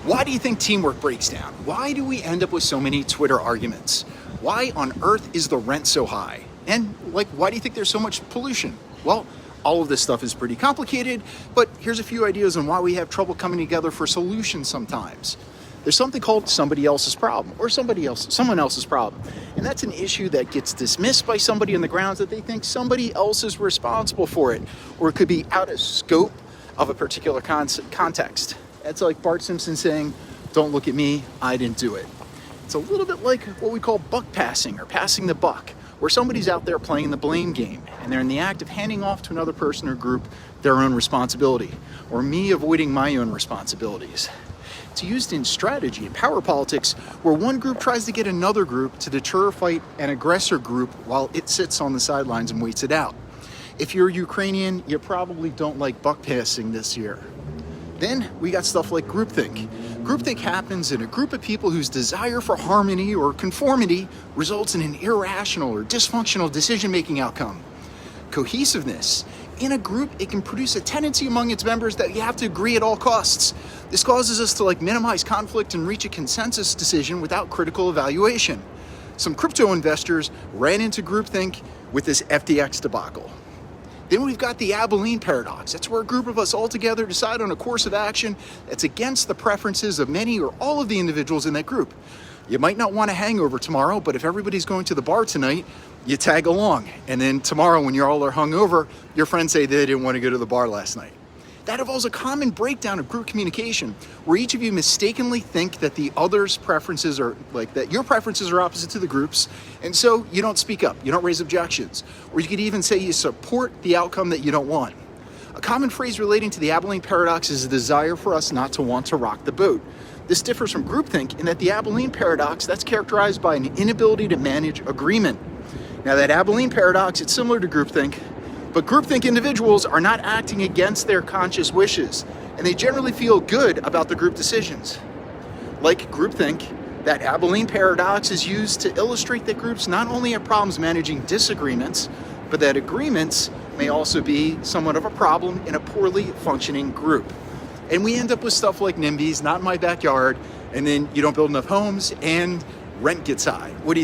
Why do you think teamwork breaks down? Why do we end up with so many Twitter arguments? Why on earth is the rent so high? And why do you think there's so much pollution? Well, all of this stuff is pretty complicated, but here's a few ideas on why we have trouble coming together for solutions sometimes. There's something called somebody else's problem or someone else's problem. And that's an issue that gets dismissed by somebody on the grounds that they think somebody else is responsible for it, or it could be out of scope of a particular context. It's like Bart Simpson saying, "Don't look at me, I didn't do it." It's a little bit like what we call buck passing or passing the buck, where somebody's out there playing the blame game and they're in the act of handing off to another person or group their own responsibility, or me avoiding my own responsibilities. It's used in strategy and power politics, where one group tries to get another group to deter or fight an aggressor group while it sits on the sidelines and waits it out. If you're Ukrainian, you probably don't like buck passing this year. Then we got stuff like groupthink. Groupthink happens in a group of people whose desire for harmony or conformity results in an irrational or dysfunctional decision-making outcome. Cohesiveness. In a group, it can produce a tendency among its members that you have to agree at all costs. This causes us to minimize conflict and reach a consensus decision without critical evaluation. Some crypto investors ran into groupthink with this FTX debacle. Then we've got the Abilene paradox. That's where a group of us all together decide on a course of action that's against the preferences of many or all of the individuals in that group. You might not want a hangover tomorrow, but if everybody's going to the bar tonight, you tag along. And then tomorrow when you all are hungover, your friends say they didn't want to go to the bar last night. That involves a common breakdown of group communication, where each of you mistakenly think that the other's preferences are that your preferences are opposite to the group's, and so you don't speak up, you don't raise objections, or you could even say you support the outcome that you don't want. A common phrase relating to the Abilene paradox is a desire for us not to want to rock the boat. This differs from groupthink in that the Abilene paradox, that's characterized by an inability to manage agreement. Now that Abilene paradox, it's similar to groupthink, but groupthink individuals are not acting against their conscious wishes, and they generally feel good about the group decisions. Like groupthink, that Abilene paradox is used to illustrate that groups not only have problems managing disagreements, but that agreements may also be somewhat of a problem in a poorly functioning group. And we end up with stuff like NIMBYs, not in my backyard, and then you don't build enough homes and rent gets high. What do you think?